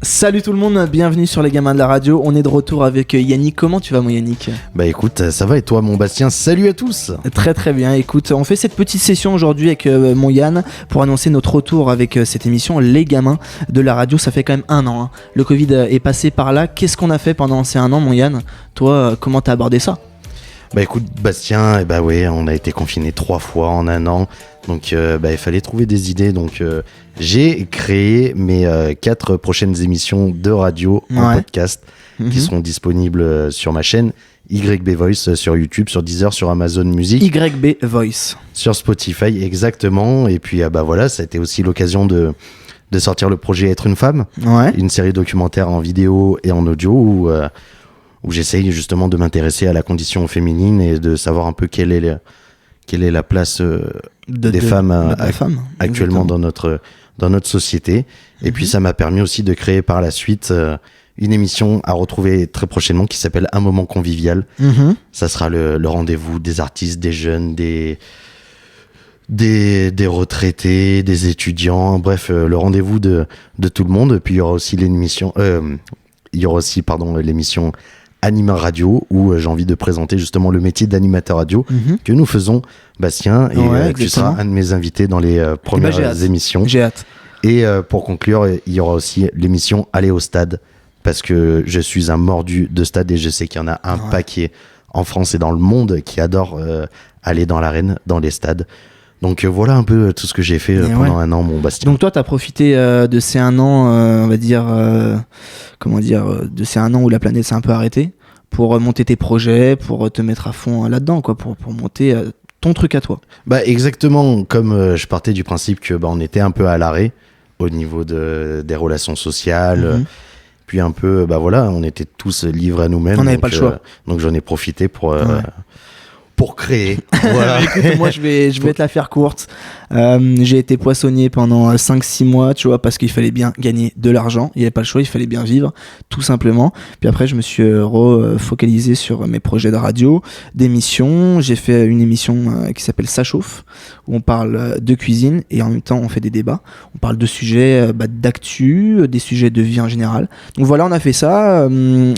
Salut tout le monde, bienvenue sur les gamins de la radio. On est de retour avec Yannick. Comment tu vas mon Yannick ? Bah écoute, ça va et toi mon Bastien ? Salut à tous. Très très bien, écoute, on fait cette petite session aujourd'hui avec mon Yann pour annoncer notre retour avec cette émission Les gamins de la radio. Ça fait quand même 1 an, hein. Le Covid est passé par là. Qu'est-ce qu'on a fait pendant ces 1 an mon Yann ? Toi, comment t'as abordé ça ? Bah écoute Bastien, on a été confinés 3 fois en 1 an. Donc il fallait trouver des idées. Donc j'ai créé mes 4 prochaines émissions de radio en podcast qui seront disponibles sur ma chaîne YB Voice sur YouTube, sur Deezer, sur Amazon Music. YB Voice. Sur Spotify, exactement. Et puis ça a été aussi l'occasion de sortir le projet Être une femme. Ouais. Une série documentaire en vidéo et en audio où j'essaye justement de m'intéresser à la condition féminine et de savoir un peu quelle est la place des femmes actuellement dans notre société. Et puis ça m'a permis aussi de créer par la suite une émission à retrouver très prochainement qui s'appelle Un moment convivial. Ça sera le rendez-vous des artistes, des jeunes, des retraités, des étudiants, bref, le rendez-vous de tout le monde. Puis il y aura aussi l'émission Anima Radio, où j'ai envie de présenter justement le métier d'animateur radio que nous faisons, Bastien, et tu seras un de mes invités dans les premières émissions. J'ai hâte. Et pour conclure, il y aura aussi l'émission Aller au stade, parce que je suis un mordu de stade et je sais qu'il y en a un paquet en France et dans le monde qui adorent aller dans l'arène, dans les stades. Donc voilà un peu tout ce que j'ai fait pendant 1 an, mon Bastien. Donc toi, t'as profité de ces 1 an, on va dire, de ces 1 an où la planète s'est un peu arrêtée, pour monter tes projets, pour te mettre à fond là-dedans, quoi, pour monter ton truc à toi. Bah exactement, comme je partais du principe que on était un peu à l'arrêt au niveau des relations sociales. Puis un peu, on était tous livrés à nous-mêmes. On n'avait pas le choix. Donc j'en ai profité pour créer. Voilà. Écoute, moi je vais te la faire courte. J'ai été poissonnier pendant 5-6 mois, tu vois, parce qu'il fallait bien gagner de l'argent. Il n'y avait pas le choix, il fallait bien vivre, tout simplement. Puis après, je me suis focalisé sur mes projets de radio, d'émissions. J'ai fait une émission qui s'appelle Ça chauffe, où on parle de cuisine et en même temps on fait des débats. On parle de sujets d'actu, des sujets de vie en général. Donc voilà, on a fait ça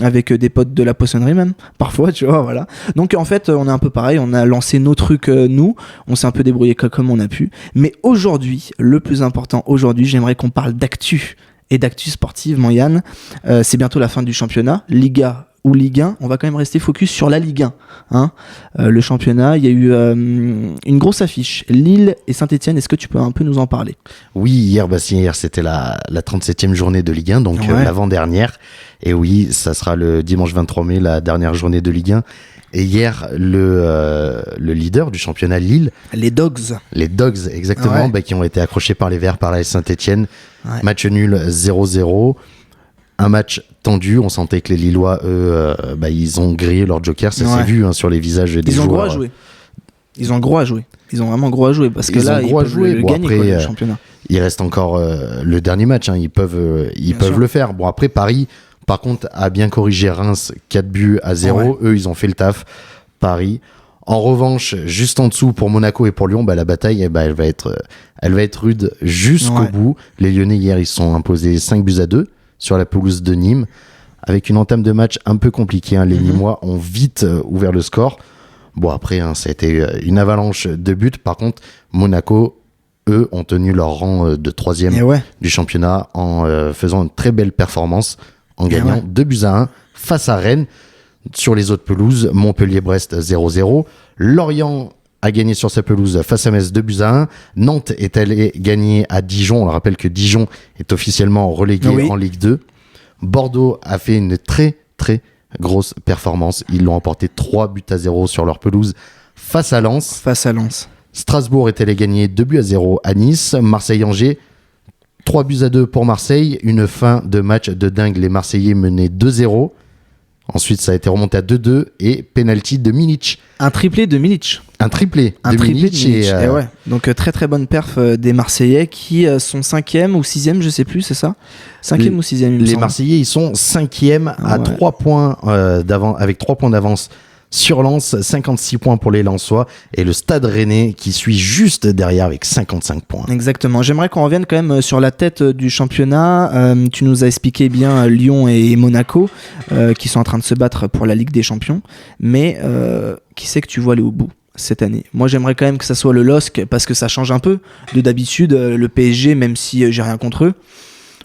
avec des potes de la poissonnerie même, parfois, tu vois, voilà. Donc en fait, on est un peu pareil, on a lancé nos trucs nous, on s'est un peu débrouillé comme on a pu. Mais aujourd'hui, le plus important aujourd'hui, j'aimerais qu'on parle d'actu et d'actu sportive, mon Yann. C'est bientôt la fin du championnat, Liga ou Ligue 1. On va quand même rester focus sur la Ligue 1. Hein. Le championnat, il y a eu une grosse affiche, Lille et Saint-Etienne. Est-ce que tu peux un peu nous en parler ? Oui, hier c'était la 37e journée de Ligue 1, donc l'avant-dernière. Et oui, ça sera le dimanche 23 mai, la dernière journée de Ligue 1. Et hier, le leader du championnat Lille... Les Dogs, exactement, qui ont été accrochés par les Verts, par la Saint-Etienne. Ouais. Match nul 0-0. Un match tendu. On sentait que les Lillois, eux, ils ont grillé leur joker. Ça s'est vu sur les visages des joueurs. Ils ont gros à jouer. Ils ont vraiment gros à jouer. Parce que là, ils peuvent le gagner, après, le championnat. Il reste encore le dernier match. Ils peuvent le faire. Bon, après, Paris... Par contre, a bien corrigé Reims, 4-0. Ouais. Eux, ils ont fait le taf. Paris. En revanche, juste en dessous, pour Monaco et pour Lyon, la bataille, elle va être rude jusqu'au bout. Les Lyonnais, hier, ils se sont imposés 5-2 sur la pelouse de Nîmes. Avec une entame de match un peu compliquée. Les Nîmois ont vite ouvert le score. Bon, après, ça a été une avalanche de buts. Par contre, Monaco, eux, ont tenu leur rang de 3e du championnat en faisant une très belle performance. En gagnant 2-1 face à Rennes. Sur les autres pelouses, Montpellier-Brest 0-0. Lorient a gagné sur sa pelouse face à Metz 2-1. Nantes est allé gagner à Dijon. On le rappelle que Dijon est officiellement relégué en Ligue 2. Bordeaux a fait une très très grosse performance. Ils l'ont emporté 3-0 sur leur pelouse face à Lens. Strasbourg est allé gagner 2-0 à Nice. Marseille-Angers, 3-2 pour Marseille, une fin de match de dingue. Les Marseillais menaient 2-0. Ensuite, ça a été remonté à 2-2 et penalty de Milic. Un triplé de Milic. Et Donc très très bonne perf des Marseillais qui sont 5e ou 6e, je sais plus, c'est ça ? 5e ou 6e, Les Marseillais, ils sont 5e à 3 points d'avance, avec 3 points d'avance sur Lens, 56 points pour les Lensois, et le Stade Rennais qui suit juste derrière avec 55 points. Exactement. J'aimerais qu'on revienne quand même sur la tête du championnat. Tu nous as expliqué bien Lyon et Monaco qui sont en train de se battre pour la Ligue des Champions. Mais qui c'est que tu vois aller au bout cette année? Moi, j'aimerais quand même que ça soit le LOSC parce que ça change un peu de d'habitude. Le PSG, même si j'ai rien contre eux,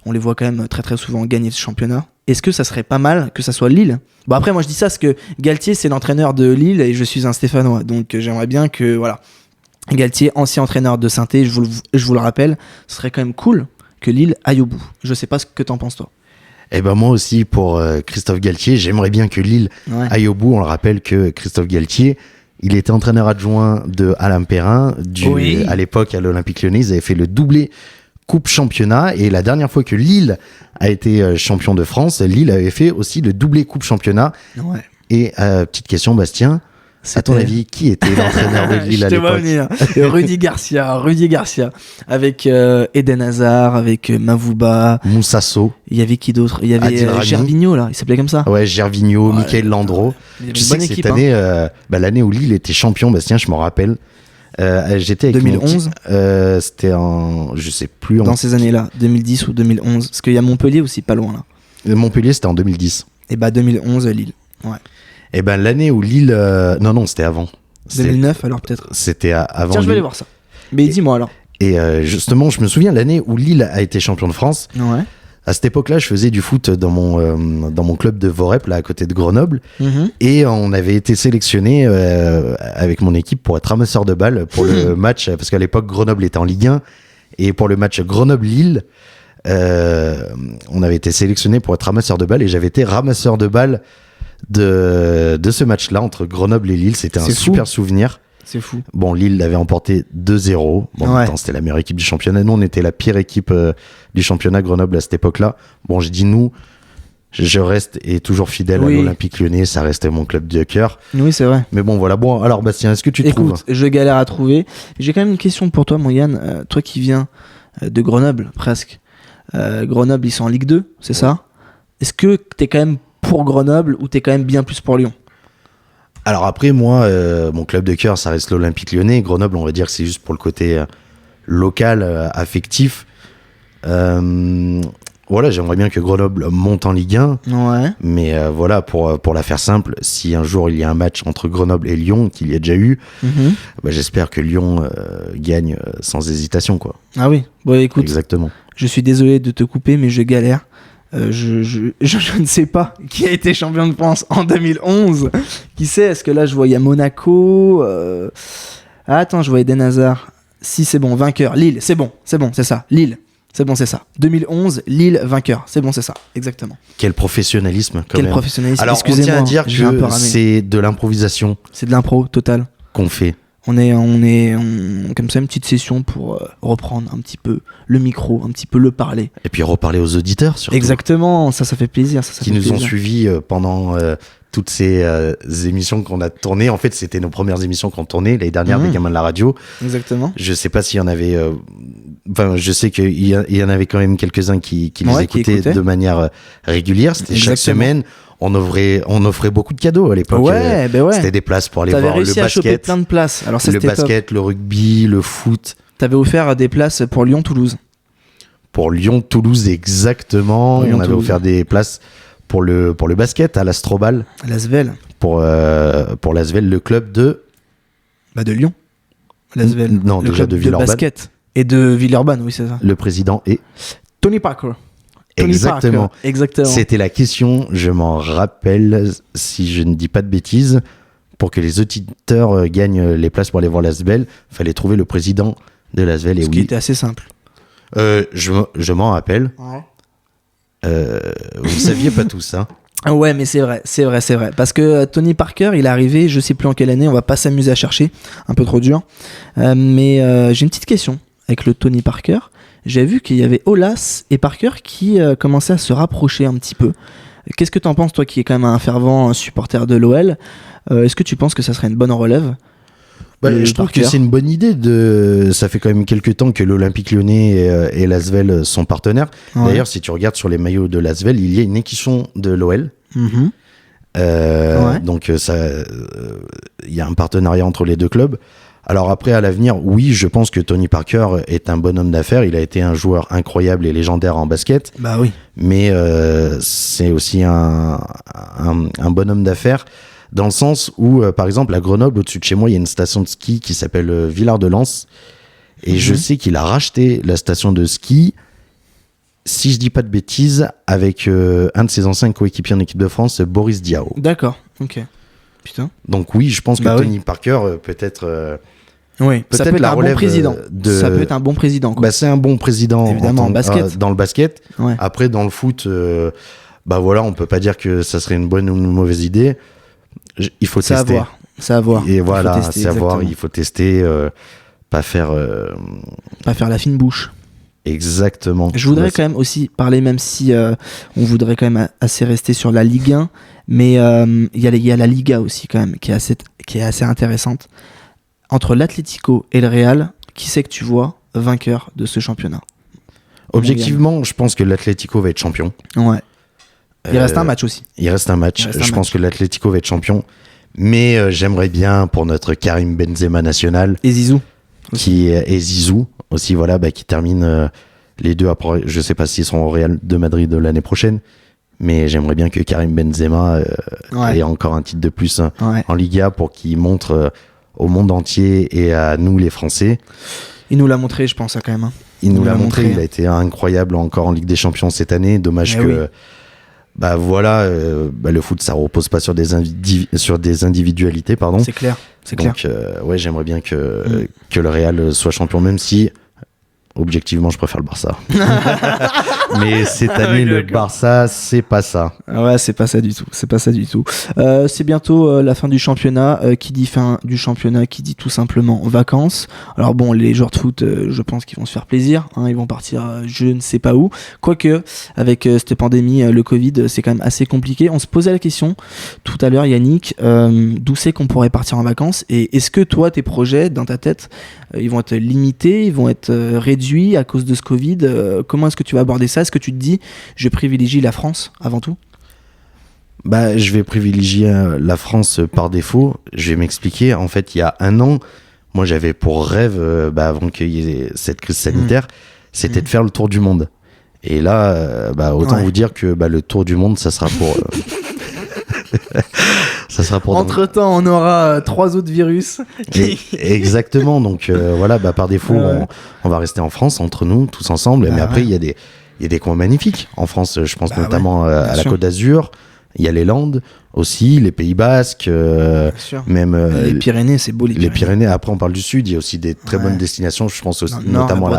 on les voit quand même très très souvent gagner ce championnat. Est-ce que ça serait pas mal que ça soit Lille? Bon, après, moi je dis ça parce que Galtier c'est l'entraîneur de Lille et je suis un Stéphanois, donc j'aimerais bien que voilà, Galtier, ancien entraîneur de Saint-Étienne, je vous le rappelle, ce serait quand même cool que Lille aille au bout. Je sais pas ce que t'en penses toi. Eh ben moi aussi pour Christophe Galtier, j'aimerais bien que Lille aille au bout. On le rappelle que Christophe Galtier, il était entraîneur adjoint de Alain Perrin à l'époque à l'Olympique Lyonnais. Ils avaient fait le doublé Coupe Championnat, et la dernière fois que Lille a été champion de France, Lille avait fait aussi le doublé Coupe Championnat. Ouais. Et petite question, Bastien, à ton avis, qui était l'entraîneur de Lille à l'époque? Rudy Garcia, avec Eden Hazard, avec Mavouba, Moussasso. Il y avait qui d'autre? Il y avait Gervinho, là, il s'appelait comme ça. Ouais, Gervinho, Michael Landreau. Tu sais que cette année, l'année où Lille était champion, Bastien, je m'en rappelle. J'étais avec 2011. C'était en, je sais plus. Dans ces années-là, 2010 ou 2011. Parce qu'il y a Montpellier aussi, pas loin là. Montpellier, c'était en 2010. Et 2011 Lille. Ouais. Et l'année où Lille, non, c'était avant. 2009 alors peut-être. C'était avant. Tiens, je vais aller voir ça. Mais dis-moi alors. Et justement, je me souviens l'année où Lille a été champion de France. Ouais. À cette époque-là, je faisais du foot dans mon club de Vorep, là, à côté de Grenoble. Mm-hmm. Et on avait été sélectionné avec mon équipe pour être ramasseur de balles pour le match, parce qu'à l'époque, Grenoble était en Ligue 1. Et pour le match Grenoble-Lille, on avait été sélectionné pour être ramasseur de balles. Et j'avais été ramasseur de balles de ce match-là entre Grenoble et Lille. C'était un super souvenir. C'est fou. Bon, Lille l'avait emporté 2-0. Bon, en même temps, c'était la meilleure équipe du championnat. Nous, on était la pire équipe du championnat, Grenoble, à cette époque-là. Bon, je dis nous, je reste et toujours fidèle à l'Olympique Lyonnais. Ça restait mon club de cœur. Oui, c'est vrai. Mais bon, voilà. Bon, alors, Bastien, est-ce que tu trouves? Écoute, je galère à trouver. J'ai quand même une question pour toi, mon Yann. Toi qui viens de Grenoble, presque. Grenoble, ils sont en Ligue 2, c'est ça? Est-ce que t'es quand même pour Grenoble ou t'es quand même bien plus pour Lyon? Alors après, moi, mon club de cœur, ça reste l'Olympique Lyonnais. Grenoble, on va dire que c'est juste pour le côté local, affectif. Voilà, j'aimerais bien que Grenoble monte en Ligue 1. Ouais. Mais voilà, pour la faire simple, si un jour il y a un match entre Grenoble et Lyon, qu'il y a déjà eu, j'espère que Lyon gagne sans hésitation, quoi. Ah oui, bon écoute. Exactement. Je suis désolé de te couper, mais je galère. Je ne sais pas qui a été champion de France en 2011. Qui sait? Est-ce que là je voyais Monaco attends, je voyais Eden Hazard. Si c'est bon, vainqueur. Lille, c'est bon, c'est ça. Lille, c'est bon, c'est ça. 2011, Lille, vainqueur. C'est bon, c'est ça, exactement. Quel professionnalisme, quand même. Professionnalisme. Alors, on tient à dire que c'est de l'improvisation. C'est de l'impro, total. Qu'on fait. On est comme ça, une petite session pour reprendre un petit peu le micro, un petit peu le parler. Et puis reparler aux auditeurs, surtout. Exactement, ça fait plaisir. Qui nous ont suivis pendant toutes ces émissions qu'on a tournées. En fait, c'était nos premières émissions qu'on tournait l'année dernière des Gamins de la Radio. Exactement. Je sais pas s'il y en avait... Enfin, je sais qu'il y en avait quand même quelques-uns qui les écoutaient de manière régulière. C'était chaque semaine. On offrait beaucoup de cadeaux à l'époque. Ouais. C'était des places pour aller voir le basket. T'avais réussi à choper plein de places. Alors ça, le basket, le rugby, le foot. T'avais offert des places pour Lyon-Toulouse. Pour Lyon-Toulouse, exactement. On avait offert des places pour le basket à l'Astrobal. L'Asvel. Pour l'Asvel, le club de... de Lyon. L'Asvel. Non, le déjà club de Villeurbanne. De basket. Et de Villeurbanne, oui, c'est ça. Le président est... Tony Parker. Exactement. Exactement. C'était la question, je m'en rappelle, si je ne dis pas de bêtises, pour que les auditeurs gagnent les places pour aller voir l'Asvel, il fallait trouver le président de l'Asvel. Ce qui était assez simple. Je m'en rappelle. Ouais. Vous saviez pas tout ça. Ouais, mais c'est vrai. Parce que Tony Parker, il est arrivé, je sais plus en quelle année, on va pas s'amuser à chercher, un peu trop dur. Mais j'ai une petite question avec le Tony Parker. J'ai vu qu'il y avait Aulas et Parker qui commençaient à se rapprocher un petit peu. Qu'est-ce que t'en penses, toi qui es quand même un fervent supporter de l'OL? Est-ce que tu penses que ça serait une bonne relève? Je trouve que c'est une bonne idée. Ça fait quand même quelques temps que l'Olympique Lyonnais et l'Asvel sont partenaires. Ouais. D'ailleurs, si tu regardes sur les maillots de l'Asvel, il y a une écusson de l'OL. Donc il y a un partenariat entre les deux clubs. Alors après, à l'avenir, oui, je pense que Tony Parker est un bon homme d'affaires. Il a été un joueur incroyable et légendaire en basket. Bah oui. Mais c'est aussi un bon homme d'affaires dans le sens où, par exemple, à Grenoble, au-dessus de chez moi, il y a une station de ski qui s'appelle Villard-de-Lans. Et je sais qu'il a racheté la station de ski, si je dis pas de bêtises, avec un de ses anciens coéquipiers en équipe de France, Boris Diaw. D'accord, ok. Putain. Donc oui, je pense que Tony Parker peut-être... oui, ça peut être un bon président. Ça peut être un bon président. Quoi. Bah, c'est un bon président évidemment, en basket. Dans le basket. Ouais. Après, dans le foot, bah voilà, on peut pas dire que ça serait une bonne ou une mauvaise idée. Il faut tester. Ça à voir. Et voilà, tester, c'est à voir. Il faut tester, pas faire la fine bouche. Exactement. Je voudrais quand même aussi parler, même si on voudrait quand même assez rester sur la Ligue 1, mais il y a la Liga aussi quand même qui est assez intéressante. Entre l'Atlético et le Real, qui c'est que tu vois vainqueur de ce championnat? Objectivement, je pense que l'Atlético va être champion. Ouais. Il reste un match aussi. Il reste un match. Je pense que l'Atlético va être champion. Mais j'aimerais bien pour notre Karim Benzema national. Et Zizou. Et Zizou aussi, voilà, qui termine les deux après. Je sais pas s'ils seront au Real de Madrid l'année prochaine. Mais j'aimerais bien que Karim Benzema ait encore un titre de plus en Liga pour qu'il montre au monde entier et à nous les Français. Il nous l'a montré, je pense, quand même. Il nous l'a montré, il a été incroyable encore en Ligue des Champions cette année. Dommage que le foot ça repose pas sur des individualités, pardon. C'est clair. Donc j'aimerais bien que le Real soit champion, même si objectivement je préfère le Barça. Mais cette année le Barça c'est pas ça. Ouais, c'est pas ça du tout. C'est bientôt la fin du championnat. Qui dit fin du championnat, qui dit tout simplement vacances. Alors bon, les joueurs de foot, je pense qu'ils vont se faire plaisir. Ils vont partir, je ne sais pas où. Quoique, avec cette pandémie, le Covid, c'est quand même assez compliqué. On se posait la question tout à l'heure, Yannick, d'où c'est qu'on pourrait partir en vacances. Et est-ce que toi, tes projets dans ta tête, ils vont être limités, ils vont être réduits à cause de ce Covid? Comment est-ce que tu vas aborder ça? Est-ce que tu te dis, je privilégie la France avant tout? Je vais privilégier la France par défaut. Je vais m'expliquer. En fait, il y a un an, moi, j'avais pour rêve, avant qu'il y ait cette crise sanitaire, c'était de faire le tour du monde. Et là, autant vous dire que le tour du monde, ça sera pour... ça sera pour... Entre-temps, on aura 3 autres virus. Exactement. Donc, par défaut, on va rester en France, entre nous, tous ensemble. Mais après, il y a des coins magnifiques en France. Je pense notamment à la Côte d'Azur. Il y a les Landes aussi, les Pays Basques, même les Pyrénées, c'est beau. Les Pyrénées. Après, on parle du Sud. Il y a aussi des très bonnes destinations. Je pense aussi, notamment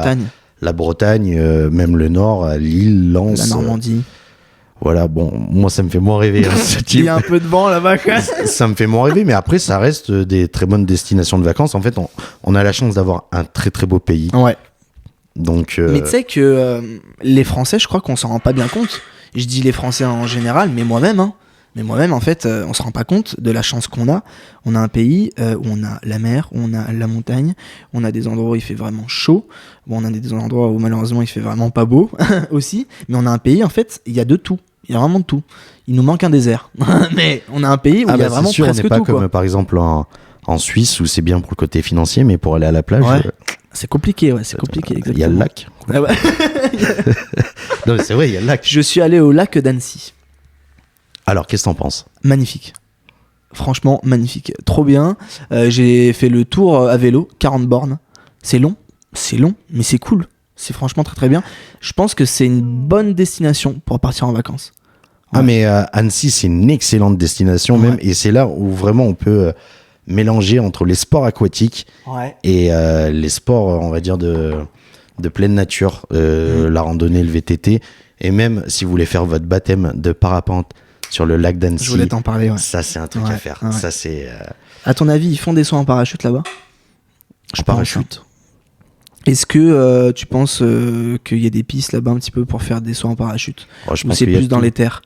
la Bretagne, même le Nord, Lille, Lens, la Normandie. Voilà, bon, moi ça me fait moins rêver. Il y a un peu de vent là-bas. Ça me fait moins rêver, mais après ça reste des très bonnes destinations de vacances. En fait, on a la chance d'avoir un très très beau pays. Ouais. Donc. Mais tu sais que les Français, je crois qu'on s'en rend pas bien compte. Je dis les Français en général, mais moi-même, en fait, on se rend pas compte de la chance qu'on a. On a un pays où on a la mer, où on a la montagne, on a des endroits où il fait vraiment chaud. Bon, on a des endroits où malheureusement il fait vraiment pas beau aussi. Mais on a un pays, en fait, il y a de tout. Il y a vraiment de tout. Il nous manque un désert. Mais on a un pays où il y a vraiment sûr, presque tout. On n'est pas comme par exemple en Suisse où c'est bien pour le côté financier, mais pour aller à la plage... c'est compliqué, c'est compliqué. Il y a le lac. Non, mais c'est vrai, il y a le lac. Je suis allé au lac d'Annecy. Alors, qu'est-ce que t'en penses? Magnifique. Franchement, magnifique. Trop bien. J'ai fait le tour à vélo, 40 bornes. C'est long, mais c'est cool. C'est franchement très très bien. Je pense que c'est une bonne destination pour partir en vacances. Ouais. Ah, mais Annecy, c'est une excellente destination même. Et c'est là où vraiment on peut mélanger entre les sports aquatiques et les sports, on va dire, de pleine nature. La randonnée, le VTT. Et même si vous voulez faire votre baptême de parapente sur le lac d'Annecy. Je voulais t'en parler, ça, c'est un truc à faire. Ouais. Ça, c'est... À ton avis, ils font des sauts en parachute là-bas? Parachute. Est-ce que tu penses qu'il y a des pistes là-bas un petit peu pour faire des sauts en parachute? Je ou pense c'est plus dans les terres?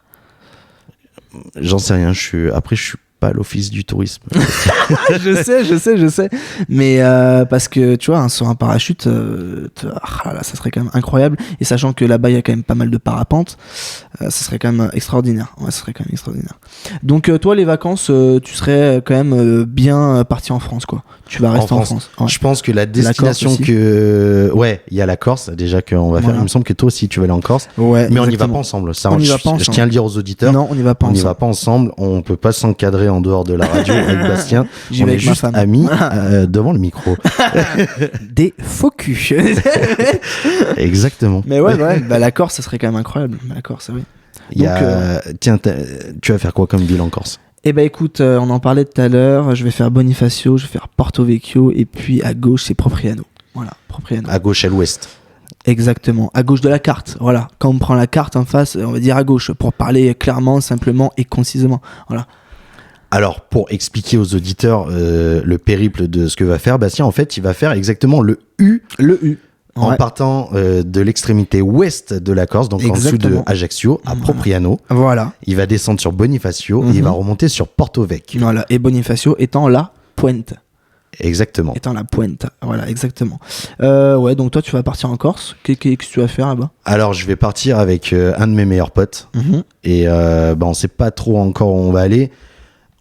J'en sais rien. Après, je suis pas l'office du tourisme. je sais. Mais parce que tu vois, sur un parachute, là, ça serait quand même incroyable. Et sachant que là-bas, il y a quand même pas mal de parapentes, ça serait quand même extraordinaire. Ouais, ça serait quand même extraordinaire. Donc, toi, les vacances, tu serais quand même bien parti en France, quoi. Tu vas rester en France. Ouais. Je pense que la destination que. Ouais, il y a la Corse, déjà qu'on va faire. Il me semble que toi aussi, tu vas aller en Corse. Ouais, mais on n'y va pas ensemble. Ça, je tiens à le dire aux auditeurs. Non, on n'y va pas ensemble. On n'y va pas ensemble. On peut pas s'encadrer en dehors de la radio avec Bastien. J'y on vais est avec ma juste femme. amis devant le micro. Des faux culs. Exactement. Mais ouais, bah, la Corse, ça serait quand même incroyable. La Corse, oui. Tiens, tu vas faire quoi comme ville en Corse? Eh ben écoute, on en parlait tout à l'heure. Je vais faire Bonifacio, je vais faire Porto Vecchio, et puis à gauche, c'est Propriano. Voilà, Propriano. À gauche, à l'ouest. Exactement, à gauche de la carte. Voilà, quand on prend la carte en face, on va dire à gauche pour parler clairement, simplement et concisement. Voilà. Alors, pour expliquer aux auditeurs le périple de ce que va faire Bastien, en fait, il va faire exactement le U. Le U. En partant de l'extrémité ouest de la Corse, donc Exactement. en dessous de Ajaccio, à Propriano. Voilà. Il va descendre sur Bonifacio et il va remonter sur Porto Vecchio. Voilà, et Bonifacio étant la pointe. Exactement. Étant la pointe, voilà, exactement. Ouais, donc toi, tu vas partir en Corse. Qu'est-ce que tu vas faire là-bas? Alors, je vais partir avec un de mes meilleurs potes. Et on sait pas trop encore où on va aller.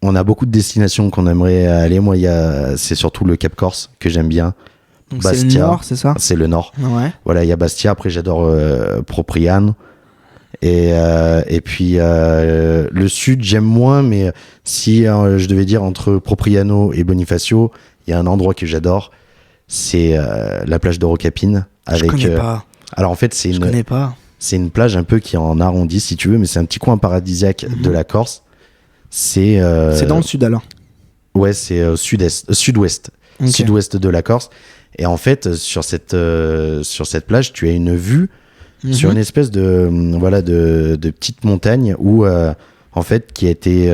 On a beaucoup de destinations qu'on aimerait aller. Moi, c'est surtout le Cap Corse que j'aime bien. Donc Bastia, c'est le nord, c'est ça? C'est le nord. Ouais. Voilà, il y a Bastia. Après, j'adore Propriano. Et puis le sud, j'aime moins. Mais si je devais dire entre Propriano et Bonifacio, il y a un endroit que j'adore. C'est la plage d'Orocapine. Je connais pas. Alors en fait, Je connais pas. C'est une plage un peu qui est en arrondi, si tu veux, mais c'est un petit coin paradisiaque de la Corse. C'est dans le sud alors. Ouais, c'est sud-ouest. Okay. Sud-ouest de la Corse. Et en fait, sur cette plage, tu as une vue sur une espèce de petite montagne où, en fait, qui a été...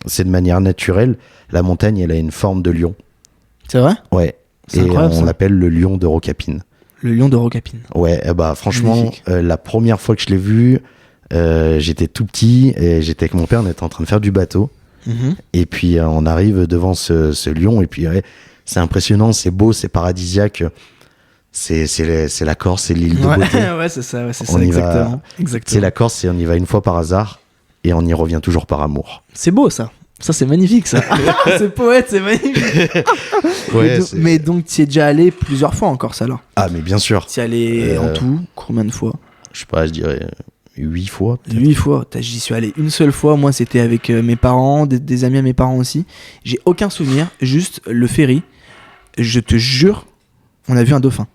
c'est de manière naturelle. La montagne, elle a une forme de lion. C'est vrai? Ouais. Et on l'appelle le lion d'Orocapine. Le lion d'Orocapine. Ouais, bah franchement, la première fois que je l'ai vu, j'étais tout petit et j'étais avec mon père, on était en train de faire du bateau. Et puis on arrive devant ce lion et puis c'est impressionnant, c'est beau, c'est paradisiaque. C'est la Corse, c'est l'île de beauté. Ouais, c'est ça, exactement. C'est la Corse et on y va une fois par hasard et on y revient toujours par amour. C'est beau ça. Ça, c'est magnifique, ça. C'est poète, c'est magnifique. Ouais, mais donc, tu y es déjà allé plusieurs fois en Corse, alors? Ah, mais bien sûr. Tu y es allé en tout combien de fois? Je sais pas, je dirais 8 fois. Peut-être. 8 fois. J'y suis allé une seule fois. Moi, c'était avec mes parents, des amis à mes parents aussi. J'ai aucun souvenir, juste le ferry. Je te jure, on a vu un dauphin.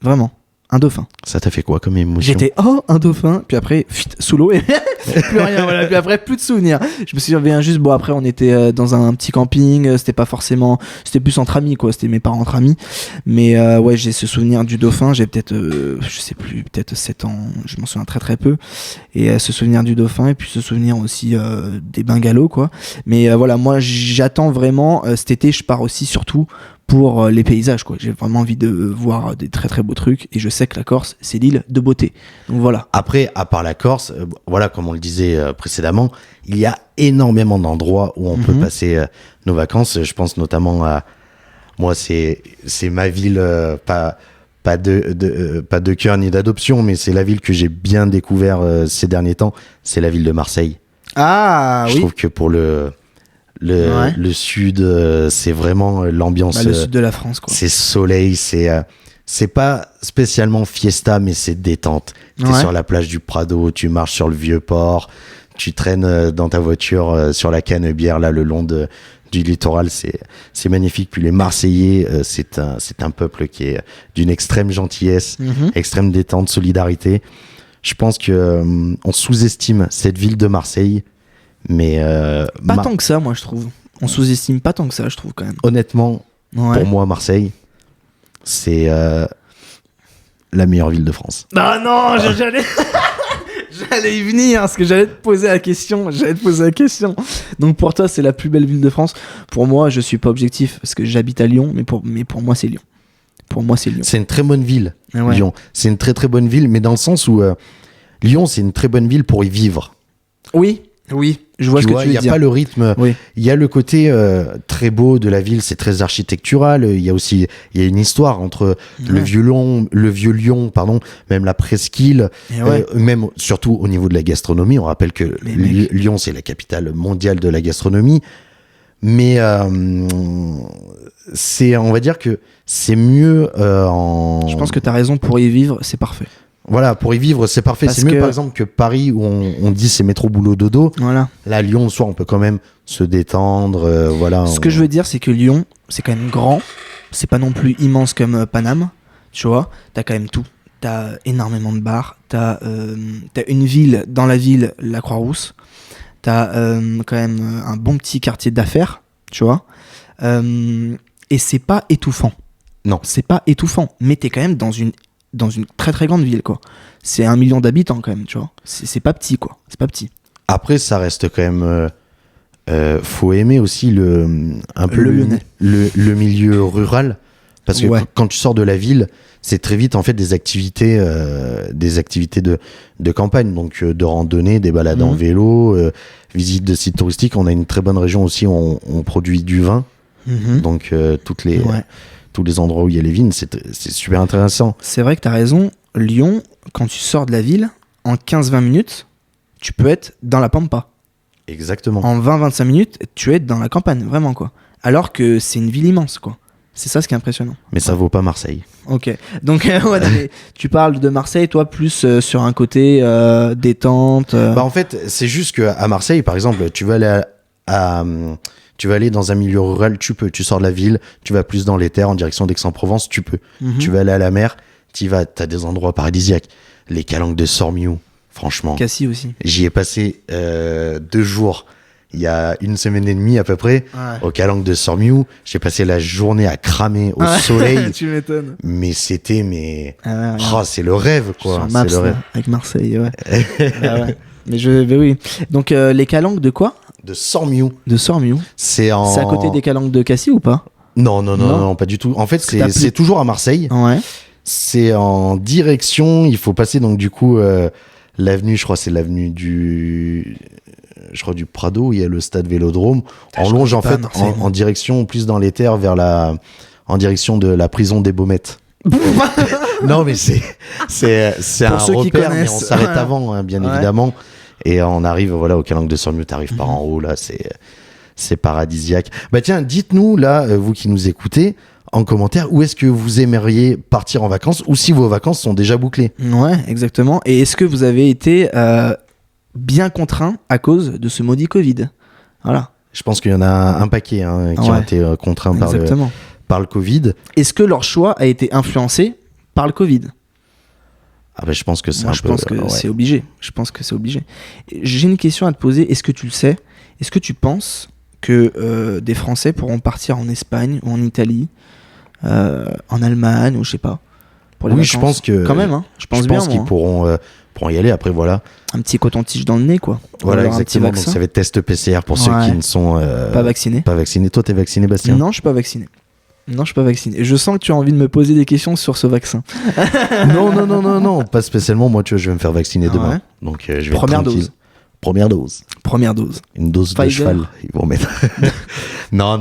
Vraiment. Un dauphin. Ça t'a fait quoi comme émotion? J'étais un dauphin, puis après sous l'eau et plus rien, voilà. Puis après plus de souvenirs. Je me souviens juste, bon après on était dans un petit camping, c'était plus entre amis quoi, c'était mes parents entre amis. Mais ouais, j'ai ce souvenir du dauphin, j'ai peut-être je sais plus, peut-être 7 ans, je m'en souviens très très peu. Et ce souvenir du dauphin et puis ce souvenir aussi des bungalows quoi. Mais voilà, moi j'attends vraiment cet été, je pars aussi surtout pour les paysages quoi. J'ai vraiment envie de voir des très très beaux trucs et je sais que la Corse c'est l'île de beauté. Donc voilà. Après, à part la Corse, voilà, comme on le disait précédemment, il y a énormément d'endroits où on peut passer nos vacances. Je pense notamment à moi, c'est ma ville, pas de cœur ni d'adoption, mais c'est la ville que j'ai bien découvert ces derniers temps. C'est la ville de Marseille. Ah je trouve que pour le sud, c'est vraiment l'ambiance. Le sud de la France, quoi. C'est soleil, c'est pas spécialement fiesta, mais c'est détente. T'es sur la plage du Prado, tu marches sur le vieux port, tu traînes dans ta voiture sur la Canebière, là, le long du littoral, c'est magnifique. Puis les Marseillais, c'est un peuple qui est d'une extrême gentillesse, extrême détente, solidarité. Je pense que on sous-estime cette ville de Marseille. Mais pas tant que ça, moi je trouve. On sous-estime pas tant que ça, je trouve quand même. Honnêtement, pour moi, Marseille, c'est la meilleure ville de France. Ah non, j'allais y venir parce que j'allais te poser la question. Donc pour toi, c'est la plus belle ville de France. Pour moi, je suis pas objectif parce que j'habite à Lyon, mais pour moi, c'est Lyon. Pour moi, c'est Lyon. C'est une très bonne ville, Lyon. C'est une très très bonne ville, mais dans le sens où Lyon, c'est une très bonne ville pour y vivre. Oui. Je vois ce que tu veux dire. Il n'y a pas le rythme. Oui. Il y a le côté très beau de la ville, c'est très architectural. Il y a une histoire entre le vieux Lyon, pardon, même la presqu'île, même surtout au niveau de la gastronomie. On rappelle que Lyon, c'est la capitale mondiale de la gastronomie. Mais on va dire que c'est mieux Je pense que tu as raison, pour y vivre, c'est parfait. Voilà, pour y vivre, c'est parfait. C'est mieux, par exemple, que Paris, où on dit c'est métro, boulot, dodo. Voilà. Là, à Lyon, soit on peut quand même se détendre. Ce que je veux dire, c'est que Lyon, c'est quand même grand. C'est pas non plus immense comme Paname. Tu vois, t'as quand même tout. T'as énormément de bars. T'as une ville, dans la ville, la Croix-Rousse. T'as quand même un bon petit quartier d'affaires. Tu vois. Et c'est pas étouffant. Non. C'est pas étouffant. Mais t'es quand même dans une très très grande ville, quoi. C'est 1 million d'habitants quand même, tu vois. C'est pas petit, quoi. C'est pas petit. Après, ça reste quand même... faut aimer aussi le milieu rural. Parce que quand tu sors de la ville, c'est très vite en fait des activités de campagne. Donc de randonnée, des balades en vélo, visite de sites touristiques. On a une très bonne région aussi où on produit du vin. Donc tous les endroits où il y a les vignes, c'est super intéressant. C'est vrai que t'as raison. Lyon, quand tu sors de la ville, en 15-20 minutes, tu peux être dans la Pampa. Exactement. En 20-25 minutes, tu es dans la campagne, vraiment, quoi. Alors que c'est une ville immense, quoi. C'est ça ce qui est impressionnant. Mais ça vaut pas Marseille. Ok. Donc, mais tu parles de Marseille, toi, plus sur un côté détente. En fait, c'est juste qu'à Marseille, par exemple, tu vas aller dans un milieu rural, tu peux. Tu sors de la ville, tu vas plus dans les terres, en direction d'Aix-en-Provence, tu peux. Tu vas aller à la mer, t'as des endroits paradisiaques. Les calanques de Sormiou, franchement. Cassis aussi. J'y ai passé 2 jours, il y a 1 semaine et demie à peu près, aux calanques de Sormiou. J'ai passé la journée à cramer au soleil. Tu m'étonnes. Mais c'était, c'est le rêve, quoi. Sur Maps, c'est le rêve. Avec Marseille, ouais. Mais oui. Donc, les calanques de quoi ? De Sormiou. De Sormiou. C'est à côté des calanques de Cassis ou pas ? Non, pas du tout. En fait, c'est toujours à Marseille. Ouais. C'est en direction, il faut passer donc du coup l'avenue, je crois c'est l'avenue du Prado, où il y a le stade Vélodrome. On longe en fait en direction, plus dans les terres, en direction de la prison des Baumettes. Non mais c'est un repère, mais on s'arrête avant, bien évidemment. Et on arrive aux calanques de Sormiou, t'arrives par en haut, là, c'est paradisiaque. Bah tiens, dites-nous, là, vous qui nous écoutez, en commentaire, où est-ce que vous aimeriez partir en vacances, ou si vos vacances sont déjà bouclées. Ouais, exactement. Et est-ce que vous avez été bien contraint à cause de ce maudit Covid ? Voilà. Je pense qu'il y en a un paquet qui ont été contraints par le Covid. Est-ce que leur choix a été influencé par le Covid ? Je pense que c'est je pense que c'est obligé. Je pense que c'est obligé. J'ai une question à te poser. Est-ce que tu le sais ? Est-ce que tu penses que des Français pourront partir en Espagne ou en Italie, en Allemagne ou je sais pas, pour les vacances ? Je pense que quand même. Je pense qu'ils pourront y aller. Après un petit coton-tige dans le nez, quoi. Voilà, exactement. Donc ça va être test PCR pour ceux qui ne sont pas vaccinés. Toi, t'es vacciné, Bastien ? Non, je suis pas vacciné. Je sens que tu as envie de me poser des questions sur ce vaccin. Non, pas spécialement. Moi, tu vois, je vais me faire vacciner demain. Ouais. Donc, je vais Première dose. Première dose. Une dose Pfizer. De cheval, ils vont mettre. Non.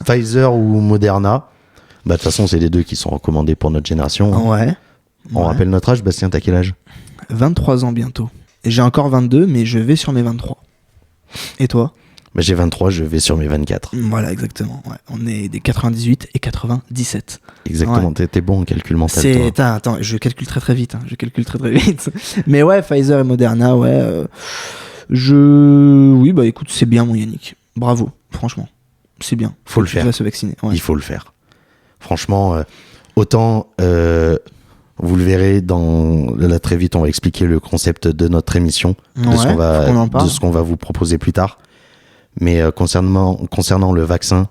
Pfizer ou Moderna. De toute façon, c'est les deux qui sont recommandés pour notre génération. Ouais. On rappelle notre âge. Bastien, t'as quel âge ? 23 ans bientôt. Et j'ai encore 22, mais je vais sur mes 23. Et toi ? J'ai 23, je vais sur mes 24. Voilà, exactement. Ouais. On est des 98 et 97. Exactement, ouais. T'es bon en calcul mental. Attends, je calcule très vite. Mais ouais, Pfizer et Moderna, ouais. Oui, écoute, c'est bien, mon Yannick. Bravo, franchement. C'est bien. Faut le faire. Tu vas se vacciner. Ouais. Il faut le faire. Franchement, autant... vous le verrez là très vite, on va expliquer le concept de notre émission, de ce qu'on va vous proposer plus tard. Mais concernant le vaccin,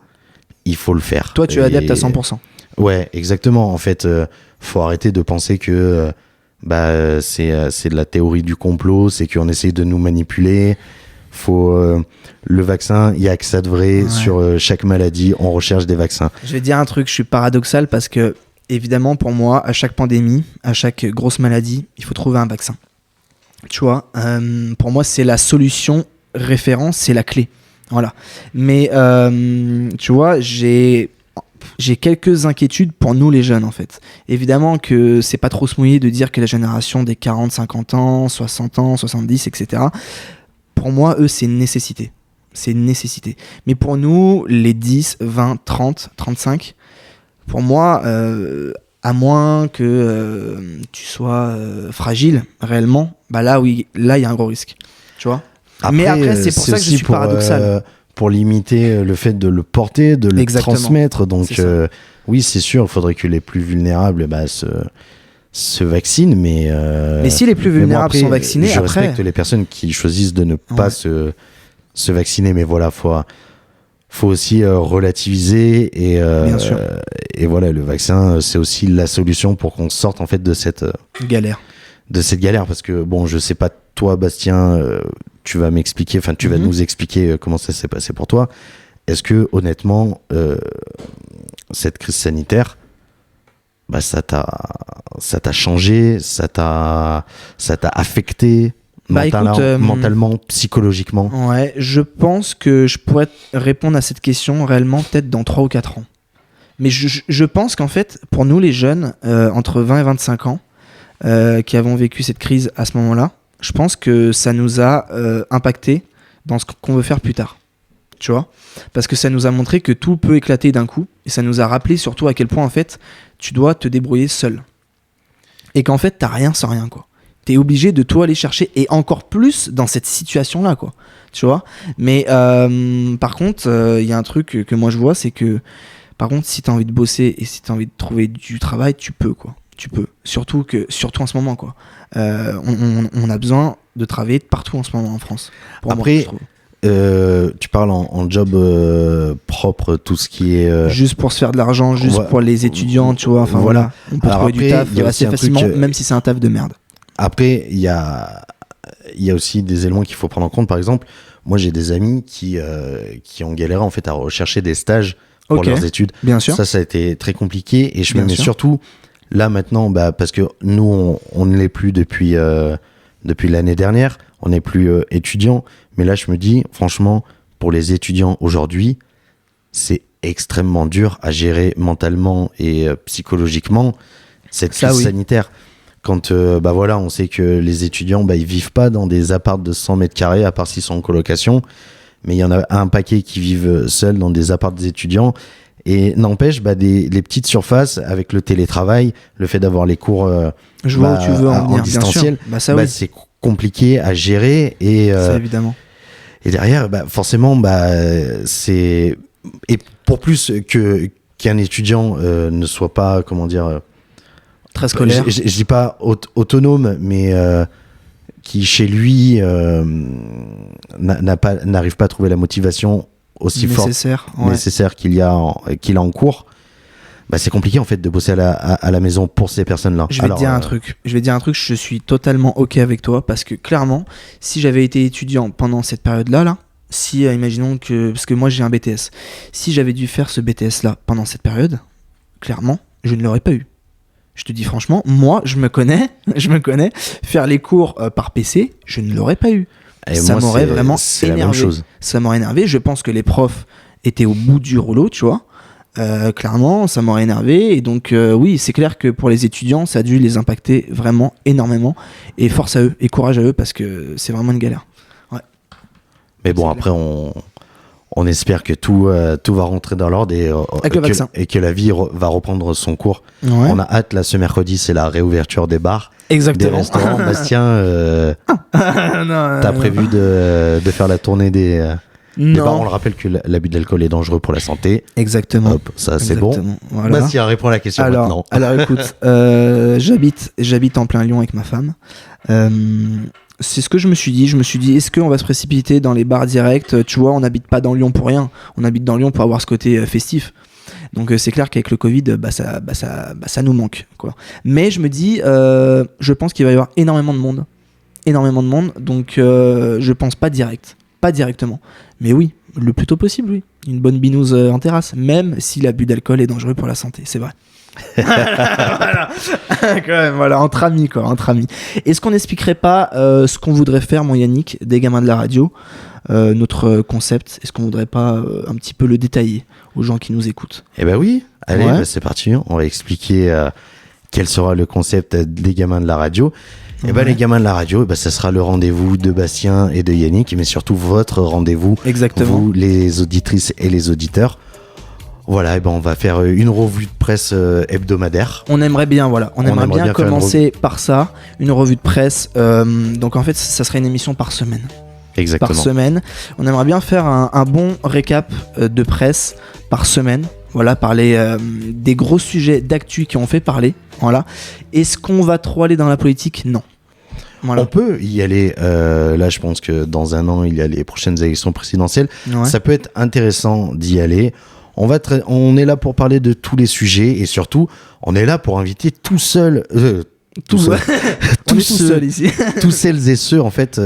il faut le faire. Toi, tu es adepte à 100%. Ouais, exactement. En fait, faut arrêter de penser que c'est de la théorie du complot, c'est qu'on essaye de nous manipuler. Le vaccin, il y a que ça de vrai. Sur chaque maladie, on recherche des vaccins. Je vais dire un truc, je suis paradoxal parce que évidemment, pour moi, à chaque pandémie, à chaque grosse maladie, il faut trouver un vaccin. Tu vois, pour moi, c'est la solution référent, c'est la clé. Voilà. Mais tu vois, j'ai quelques inquiétudes pour nous les jeunes en fait. Évidemment que c'est pas trop se mouiller de dire que la génération des 40, 50 ans, 60 ans, 70, etc. Pour moi, eux, c'est une nécessité. C'est une nécessité. Mais pour nous, les 10, 20, 30, 35, pour moi, à moins que tu sois fragile réellement, bah là, oui, là, il y a un gros risque. Tu vois ? Mais après, c'est pour ça que je suis paradoxal. Pour limiter le fait de le porter, de le transmettre. Donc, oui, c'est sûr, il faudrait que les plus vulnérables se vaccinent. Mais si les plus vulnérables sont vaccinés, je respecte les personnes qui choisissent de ne pas se vacciner. Mais voilà, faut aussi relativiser. Bien sûr. Et voilà, le vaccin, c'est aussi la solution pour qu'on sorte en fait de cette galère. Parce que, bon, je sais pas, toi, Bastien, tu vas m'expliquer, enfin, tu vas nous expliquer comment ça s'est passé pour toi. Est-ce que, honnêtement, cette crise sanitaire, bah, ça t'a changé, ça t'a affecté mentalement, psychologiquement? Ouais, je pense que je pourrais répondre à cette question réellement peut-être dans 3 ou 4 ans. Mais je pense qu'en fait, pour nous les jeunes, entre 20 et 25 ans, qui avons vécu cette crise à ce moment-là, je pense que ça nous a impacté dans ce qu'on veut faire plus tard. Tu vois ? Parce que ça nous a montré que tout peut éclater d'un coup, et ça nous a rappelé surtout à quel point en fait tu dois te débrouiller seul. Et qu'en fait t'as rien sans rien, quoi. T'es obligé de tout aller chercher, et encore plus dans cette situation-là, quoi. Tu vois ? Mais par contre, il y a un truc que moi je vois, c'est que par contre, si t'as envie de bosser et si t'as envie de trouver du travail, tu peux, quoi. Tu peux. Surtout en ce moment, quoi. On a besoin de travailler de partout en ce moment en France. Après, tu parles en job propre, tout ce qui est... juste pour se faire de l'argent, juste pour les étudiants, tu vois. Enfin voilà, on peut trouver du taf assez facilement, même si c'est un taf de merde. Après, il y a aussi des éléments qu'il faut prendre en compte. Par exemple, moi j'ai des amis qui ont galéré en fait à rechercher des stages pour leurs études. Bien sûr. Ça a été très compliqué, et je me mets surtout là maintenant, parce que nous on ne l'est plus depuis l'année dernière, on n'est plus étudiant, mais là je me dis franchement, pour les étudiants aujourd'hui, c'est extrêmement dur à gérer mentalement et psychologiquement cette crise sanitaire. Quand voilà, on sait que les étudiants ils vivent pas dans des apparts de 100 mètres carrés, à part s'ils sont en colocation, mais il y en a un paquet qui vivent seuls dans des apparts des étudiants. Et n'empêche, les petites surfaces avec le télétravail, le fait d'avoir les cours je vois où tu veux en venir, distanciel, oui. C'est compliqué à gérer. Et, ça, évidemment. Et derrière, forcément, c'est... Et pour plus qu'un étudiant ne soit pas, comment dire... très scolaire. Je dis pas autonome, mais... qui chez lui n'arrive pas à trouver la motivation aussi nécessaire qu'il a en cours, c'est compliqué en fait de bosser à la maison pour ces personnes-là. Je vais te dire un truc, je suis totalement ok avec toi, parce que clairement, si j'avais été étudiant pendant cette période-là, si imaginons parce que moi j'ai un BTS, si j'avais dû faire ce BTS-là pendant cette période, clairement, je ne l'aurais pas eu. Je te dis franchement, moi, je me connais, faire les cours par PC, je ne l'aurais pas eu. Et ça m'aurait vraiment énervé. Ça m'aurait énervé. Je pense que les profs étaient au bout du rouleau, tu vois. Clairement, ça m'aurait énervé. Et donc, oui, c'est clair que pour les étudiants, ça a dû les impacter vraiment énormément. Et force à eux, et courage à eux, parce que c'est vraiment une galère. Ouais. Mais bon, après, on espère que tout va rentrer dans l'ordre et que la vie va reprendre son cours. Ouais. On a hâte, là, ce mercredi, c'est la réouverture des bars. Exactement. Des restaurants. Bastien, t'as prévu de faire la tournée des bars. On le rappelle que l'abus d'alcool est dangereux pour la santé. Exactement. Hop, ça, c'est bon. Voilà. Bastien, réponds à la question maintenant. Alors écoute, j'habite en plein Lyon avec ma femme. C'est ce que je me suis dit. Est-ce qu'on va se précipiter dans les bars directs ? Tu vois, on n'habite pas dans Lyon pour rien. On habite dans Lyon pour avoir ce côté festif. Donc c'est clair qu'avec le Covid, ça nous manque, quoi. Mais je me dis, je pense qu'il va y avoir énormément de monde. Donc je pense pas directement. Mais oui, le plus tôt possible, oui. Une bonne binouse en terrasse, même si l'abus d'alcool est dangereux pour la santé, c'est vrai. Voilà. Quand même, voilà, entre amis. Est-ce qu'on n'expliquerait pas ce qu'on voudrait faire, mon Yannick, des gamins de la radio, notre concept. Est-ce qu'on voudrait pas un petit peu le détailler aux gens qui nous écoutent? Eh ben oui, allez, Ouais. c'est parti. On va expliquer quel sera le concept des gamins de la radio. Et ben Ouais. les gamins de la radio, ça sera le rendez-vous de Bastien et de Yannick, mais surtout votre rendez-vous, Exactement. vous les auditrices et les auditeurs. Voilà, et ben on va faire une revue de presse hebdomadaire. On aimerait bien, voilà. On aimerait bien faire une commencer par ça, une revue de presse. Donc en fait, ça serait une émission par semaine. Exactement. Par semaine. On aimerait bien faire un bon récap de presse par semaine. Voilà, parler des gros sujets d'actu qui ont fait parler. Voilà. Est-ce qu'on va trop aller dans la politique? Non. Voilà. On peut y aller. Là, je pense que dans un an, il y a les prochaines élections présidentielles. Ouais. Ça peut être intéressant d'y aller. On est là pour parler de tous les sujets et surtout, on est là pour inviter tout seul. Tout seul. On est tout seul ici. tous celles et ceux en fait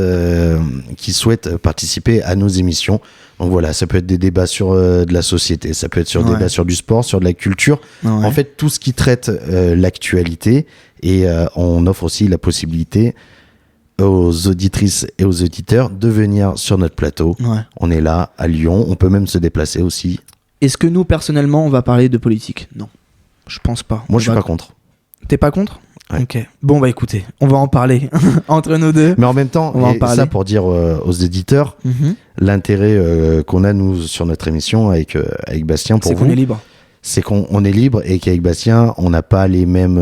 qui souhaitent participer à nos émissions. Donc voilà, ça peut être des débats sur de la société, ça peut être sur des débats sur du sport, sur de la culture. Ouais. En fait, tout ce qui traite l'actualité et on offre aussi la possibilité aux auditrices et aux auditeurs de venir sur notre plateau. Ouais. On est là à Lyon, on peut même se déplacer aussi. Est-ce que nous, personnellement, on va parler de politique? Non. Je pense pas. Moi, je suis pas contre. T'es pas contre? Ouais. Ok. Bon, bah écoutez, on va en parler entre nous deux. Mais en même temps, On va en et parler. ça pour dire aux éditeurs, Mhm. l'intérêt qu'on a nous sur notre émission avec Bastien pour C'est qu'on vous, est libre. c'est qu'on est libre et qu'avec Bastien, on n'a pas les mêmes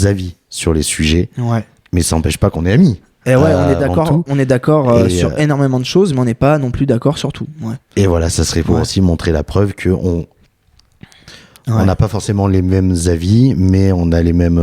avis sur les sujets, Ouais. mais ça n'empêche pas qu'on est amis. Et ouais, on est avant d'accord. tout. On est d'accord Et, sur énormément de choses, mais on n'est pas non plus d'accord sur tout. Ouais. Et voilà, ça serait pour Ouais. aussi montrer la preuve que on Ouais. n'a pas forcément les mêmes avis, mais on a les mêmes,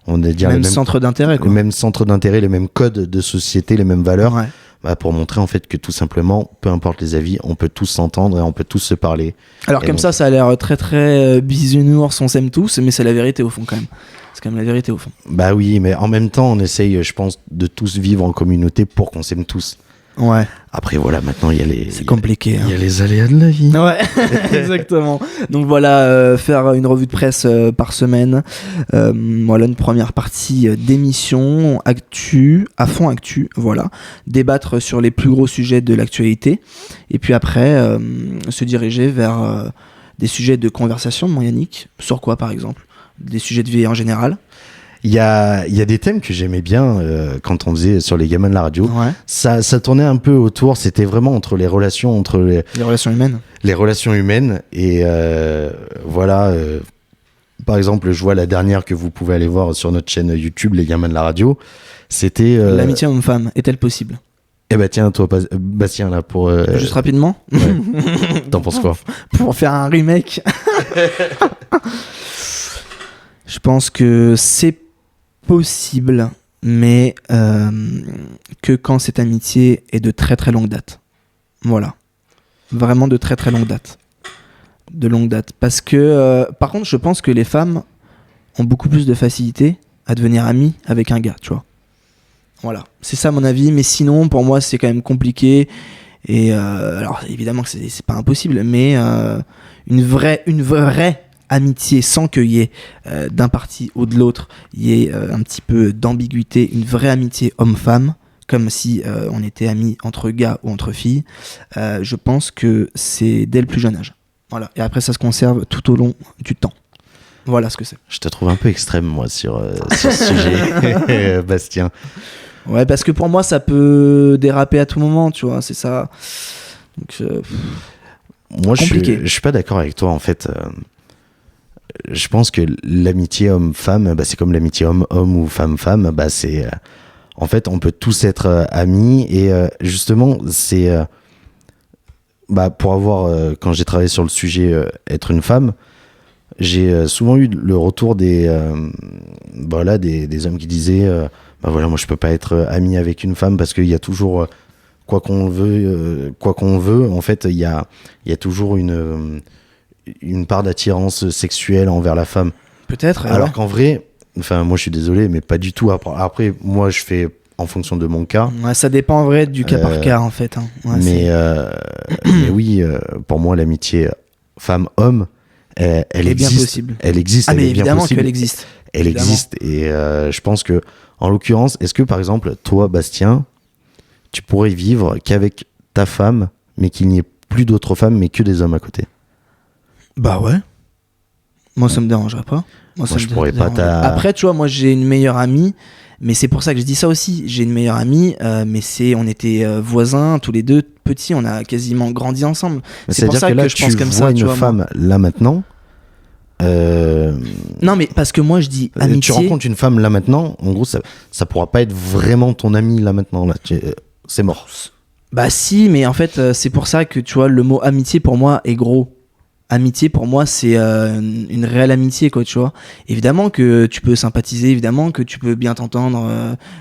on va dire Même les mêmes, centre d'intérêt, quoi. les mêmes centres d'intérêt, les mêmes codes de société, les mêmes valeurs. Ouais. Pour montrer en fait que tout simplement, peu importe les avis, on peut tous s'entendre et on peut tous se parler. Alors Et comme donc- ça a l'air très très bisounours, on s'aime tous, mais c'est la vérité au fond quand même. C'est quand même la vérité au fond. Bah oui, mais en même temps, on essaye, je pense, de tous vivre en communauté pour qu'on s'aime tous. Ouais. Après, voilà, maintenant, il y a les, C'est compliqué. il y a les aléas de la vie. Ouais, exactement. Donc voilà, faire une revue de presse par semaine. Voilà une première partie d'émission, actu, à fond actu, voilà. Débattre sur les plus gros sujets de l'actualité. Et puis après, se diriger vers des sujets de conversation, mon Yannick. Sur quoi par exemple? Des sujets de vie en général. Il y a des thèmes que j'aimais bien quand on faisait sur les gamins de la radio. Ouais. Ça tournait un peu autour, c'était vraiment entre les relations, entre Les relations humaines. les relations humaines. Et voilà, par exemple, je vois la dernière que vous pouvez aller voir sur notre chaîne YouTube, les gamins de la radio. C'était. L'amitié homme-femme est-elle possible? Eh ben tiens, toi, Bastien, là, pour. Juste rapidement. T'en penses quoi? Pour faire un remake. Je pense que c'est possible, mais que quand cette amitié est de très très longue date. Voilà. Vraiment de très très longue date. De longue date. Parce que, par contre, je pense que les femmes ont beaucoup plus de facilité à devenir amies avec un gars, tu vois. Voilà. C'est ça mon avis, mais sinon, pour moi, c'est quand même compliqué. Et alors, évidemment que c'est pas impossible, mais une vraie amitié sans qu'il y ait d'un parti ou de l'autre, il y ait un petit peu d'ambiguïté, une vraie amitié homme-femme, comme si on était amis entre gars ou entre filles, je pense que c'est dès le plus jeune âge. Voilà. Et après, ça se conserve tout au long du temps. Voilà ce que c'est. Je te trouve un peu extrême, moi, sur ce sujet, Bastien. Ouais, parce que pour moi, ça peut déraper à tout moment, tu vois, c'est ça. Donc, Moi, compliqué. je suis pas d'accord avec toi, en fait. Je pense que l'amitié homme-femme, c'est comme l'amitié homme-homme ou femme-femme. C'est, en fait, on peut tous être amis. Et justement, c'est... pour avoir... quand j'ai travaillé sur le sujet être une femme, j'ai souvent eu le retour des hommes qui disaient moi je peux pas être ami avec une femme parce qu'il y a toujours quoi qu'on veut en fait il y a toujours une part d'attirance sexuelle envers la femme, peut-être. alors qu'en vrai, enfin moi je suis désolé mais pas du tout. Après moi je fais en fonction de mon cas. Ouais, ça dépend en vrai du cas par cas en fait. Hein. Ouais, mais oui, pour moi l'amitié femme-homme elle est bien existe. possible. Elle existe. Ah elle mais est bien évidemment possible. qu'elle existe. Elle Évidemment. existe et je pense que en l'occurrence, est-ce que par exemple toi Bastien, tu pourrais vivre qu'avec ta femme, mais qu'il n'y ait plus d'autres femmes, mais que des hommes à côté? Bah ouais. Moi, ça me dérangerait pas. Moi, je pourrais pas. Après, tu vois, moi, j'ai une meilleure amie, mais c'est pour ça que je dis ça aussi. J'ai une meilleure amie, mais on était voisins tous les deux, petits, on a quasiment grandi ensemble. C'est pour ça que je pense comme ça. Tu vois une femme là maintenant. Non, mais parce que moi, je dis amitié. Tu rencontres une femme là maintenant, en gros, ça pourra pas être vraiment ton ami là maintenant. Là, c'est mort. Bah si, mais en fait, c'est pour ça que tu vois, le mot amitié pour moi est gros. Amitié pour moi c'est une réelle amitié, quoi, tu vois. Évidemment que tu peux sympathiser, évidemment que tu peux bien t'entendre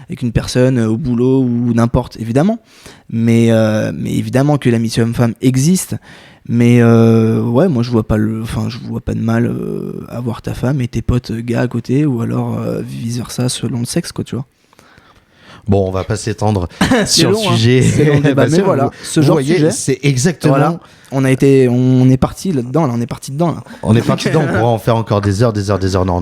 avec une personne au boulot ou n'importe, évidemment, mais évidemment que l'amitié homme-femme existe, mais ouais, moi je vois pas de mal à voir ta femme et tes potes gars à côté, ou alors vice versa selon le sexe, quoi, tu vois. Bon, on va pas s'étendre sur le sujet. C'est long débat, mais voilà, ce genre de sujet, c'est exactement. Voilà. On est parti là-dedans, là. On est parti dedans, là. On est parti dedans. On pourra en faire encore des heures. Non,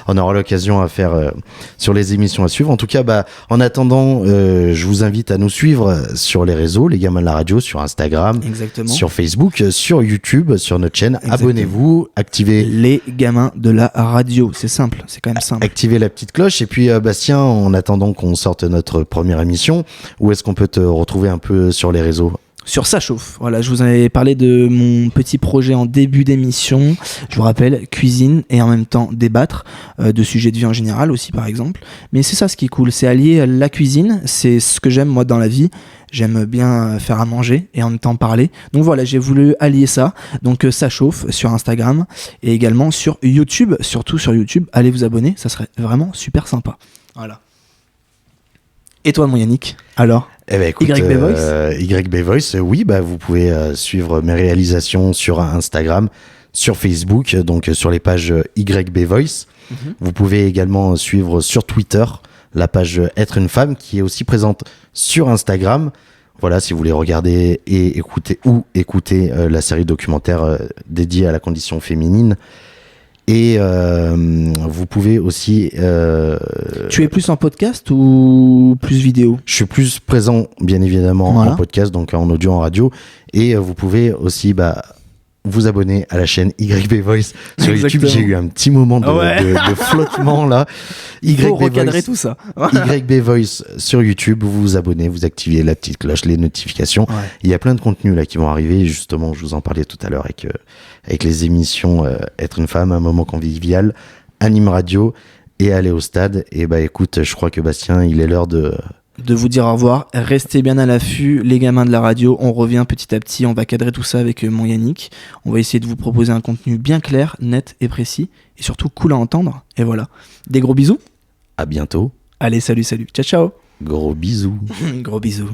on aura l'occasion à faire sur les émissions à suivre. En tout cas, en attendant, je vous invite à nous suivre sur les réseaux, les gamins de la radio, sur Instagram, exactement, sur Facebook, sur YouTube, sur notre chaîne. Exactement. Abonnez-vous, activez les gamins de la radio. C'est simple, c'est quand même simple. Activez la petite cloche. Et puis, Bastien, en attendant qu'on sorte notre première émission, où est-ce qu'on peut te retrouver un peu sur les réseaux? Sur Ça Chauffe, voilà, je vous avais parlé de mon petit projet en début d'émission, je vous rappelle, cuisine et en même temps débattre de sujets de vie en général aussi, par exemple. Mais c'est ça ce qui est cool, c'est allier la cuisine, c'est ce que j'aime moi dans la vie, j'aime bien faire à manger et en même temps parler. Donc voilà, j'ai voulu allier ça, donc Ça Chauffe sur Instagram et également sur YouTube, surtout sur YouTube, allez vous abonner, ça serait vraiment super sympa. Voilà. Et toi, mon Yannick, alors? Écoute, YB Voice, YB Voice, oui, vous pouvez suivre mes réalisations sur Instagram, sur Facebook, donc sur les pages YB Voice. Mm-hmm. Vous pouvez également suivre sur Twitter la page Être une femme, qui est aussi présente sur Instagram. Voilà, si vous voulez regarder et écouter la série documentaire dédiée à la condition féminine. Et vous pouvez aussi... Tu es plus en podcast ou plus vidéo? Je suis plus présent, bien évidemment, en podcast, donc en audio, en radio. Et vous pouvez aussi vous abonner à la chaîne YB Voice sur YouTube. J'ai eu un petit moment de flottement là. Faut recadrer tout ça. YB Voice sur YouTube, vous vous abonnez, vous activez la petite cloche, les notifications. Ouais. Il y a plein de contenus là qui vont arriver. Justement, je vous en parlais tout à l'heure avec les émissions Être une femme, un moment convivial, Anime Radio et Aller au stade. Et écoute, je crois que Bastien, il est l'heure de vous dire au revoir. Restez bien à l'affût, les gamins de la radio. On revient petit à petit. On va cadrer tout ça avec mon Yannick. On va essayer de vous proposer un contenu bien clair, net et précis. Et surtout cool à entendre. Et voilà. Des gros bisous. À bientôt. Allez, salut. Ciao, ciao. Gros bisous. Gros bisous.